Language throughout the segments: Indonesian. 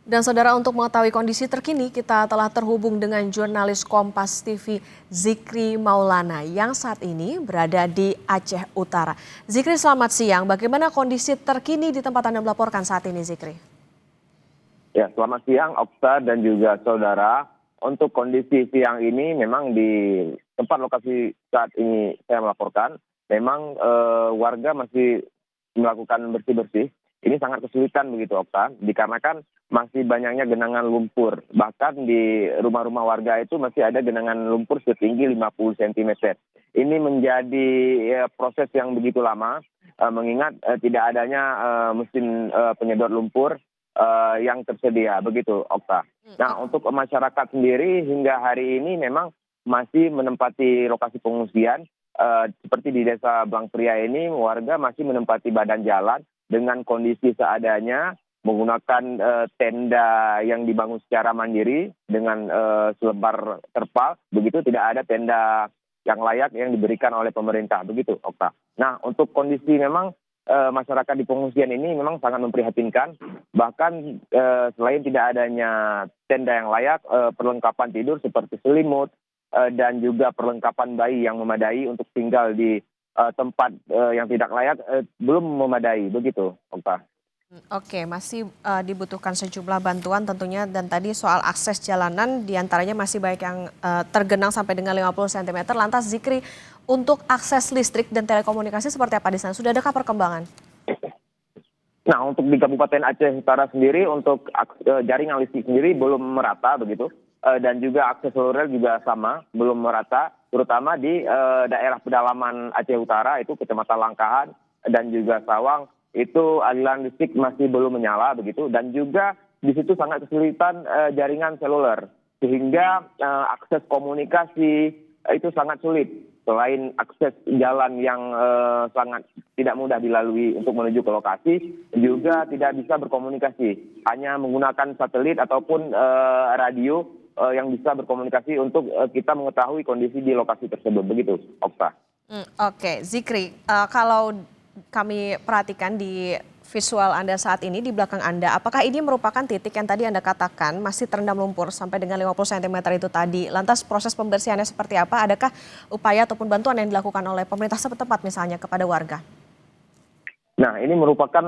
Dan saudara, untuk mengetahui kondisi terkini kita telah terhubung dengan jurnalis Kompas TV Zikri Maulana yang saat ini berada di Aceh Utara. Zikri, selamat siang. Bagaimana kondisi terkini di tempat Anda melaporkan saat ini, Zikri? Ya, selamat siang Okta dan juga saudara. Untuk kondisi siang ini memang di tempat lokasi saat ini saya melaporkan, memang warga masih melakukan bersih-bersih. Ini sangat kesulitan begitu Okta, dikarenakan masih banyaknya genangan lumpur. Bahkan di rumah-rumah warga itu masih ada genangan lumpur setinggi 50 cm. Ini menjadi proses yang begitu lama, mengingat tidak adanya mesin penyedot lumpur yang tersedia, begitu Okta. Nah, untuk masyarakat sendiri hingga hari ini memang masih menempati lokasi pengungsian. Seperti di Desa Blangpria ini, warga masih menempati badan jalan dengan kondisi seadanya, menggunakan tenda yang dibangun secara mandiri dengan selebar terpal, begitu tidak ada tenda yang layak yang diberikan oleh pemerintah, begitu Okta. Nah, untuk kondisi memang masyarakat di pengungsian ini memang sangat memprihatinkan, bahkan selain tidak adanya tenda yang layak, perlengkapan tidur seperti selimut dan juga perlengkapan bayi yang memadai untuk tinggal di tempat yang tidak layak belum memadai, begitu Okta. Oke, masih dibutuhkan sejumlah bantuan tentunya, dan tadi soal akses jalanan diantaranya masih banyak yang tergenang sampai dengan 50 cm. Lantas Zikri, untuk akses listrik dan telekomunikasi seperti apa di sana? Sudah adakah perkembangan? Nah, untuk di Kabupaten Aceh Utara sendiri, untuk jaringan listrik sendiri belum merata begitu, dan juga akses seluler juga sama, belum merata, terutama di daerah pedalaman Aceh Utara, itu Kecamatan Langkahan dan juga Sawang, itu aliran listrik masih belum menyala begitu, dan juga di situ sangat kesulitan jaringan seluler, sehingga akses komunikasi itu sangat sulit. Selain akses jalan yang sangat tidak mudah dilalui untuk menuju ke lokasi, juga tidak bisa berkomunikasi, hanya menggunakan satelit ataupun radio yang bisa berkomunikasi untuk kita mengetahui kondisi di lokasi tersebut, begitu Okta. Oke, Zikri, kalau kami perhatikan di visual Anda saat ini di belakang Anda, apakah ini merupakan titik yang tadi Anda katakan masih terendam lumpur sampai dengan 50 cm itu tadi? Lantas proses pembersihannya seperti apa? Adakah upaya ataupun bantuan yang dilakukan oleh pemerintah setempat misalnya kepada warga? Nah, ini merupakan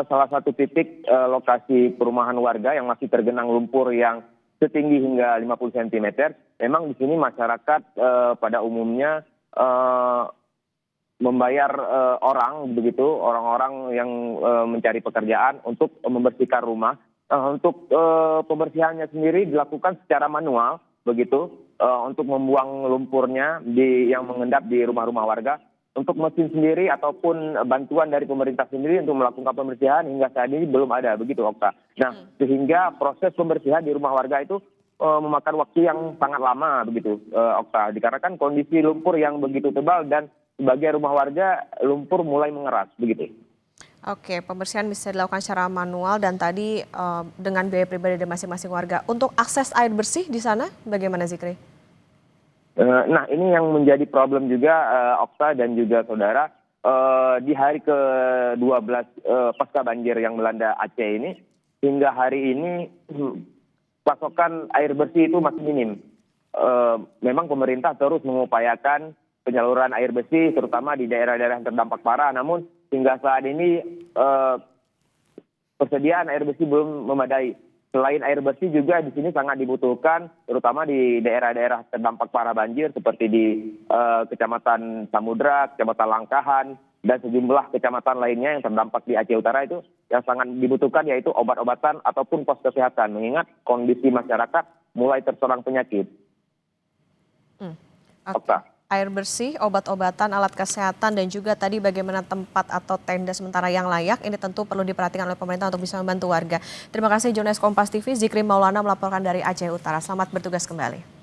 salah satu titik lokasi perumahan warga yang masih tergenang lumpur yang setinggi hingga 50 cm. Memang di sini masyarakat pada umumnya membayar orang-orang yang mencari pekerjaan untuk membersihkan rumah. Untuk pembersihannya sendiri dilakukan secara manual, begitu, untuk membuang lumpurnya yang mengendap di rumah-rumah warga. Untuk mesin sendiri ataupun bantuan dari pemerintah sendiri untuk melakukan pembersihan hingga saat ini belum ada, begitu Okta. Nah, sehingga proses pembersihan di rumah warga itu memakan waktu yang sangat lama, begitu Okta, dikarenakan kondisi lumpur yang begitu tebal dan sebagian rumah warga lumpur mulai mengeras, begitu. Oke, pembersihan bisa dilakukan secara manual dan tadi dengan biaya pribadi dari masing-masing warga. Untuk akses air bersih di sana bagaimana, Zikri? Nah, ini yang menjadi problem juga Okta dan juga saudara, di hari ke-12 pasca banjir yang melanda Aceh ini, hingga hari ini pasokan air bersih itu masih minim. Memang pemerintah terus mengupayakan penyaluran air bersih terutama di daerah-daerah yang terdampak parah, namun hingga saat ini persediaan air bersih belum memadai. Selain air bersih juga di sini sangat dibutuhkan terutama di daerah-daerah terdampak parah banjir seperti di Kecamatan Samudra, Kecamatan Langkahan, dan sejumlah kecamatan lainnya yang terdampak di Aceh Utara, itu yang sangat dibutuhkan yaitu obat-obatan ataupun pos kesehatan, mengingat kondisi masyarakat mulai terserang penyakit. Okay. Air bersih, obat-obatan, alat kesehatan, dan juga tadi bagaimana tempat atau tenda sementara yang layak, ini tentu perlu diperhatikan oleh pemerintah untuk bisa membantu warga. Terima kasih jurnalis Kompas TV Zikri Maulana melaporkan dari Aceh Utara. Selamat bertugas kembali.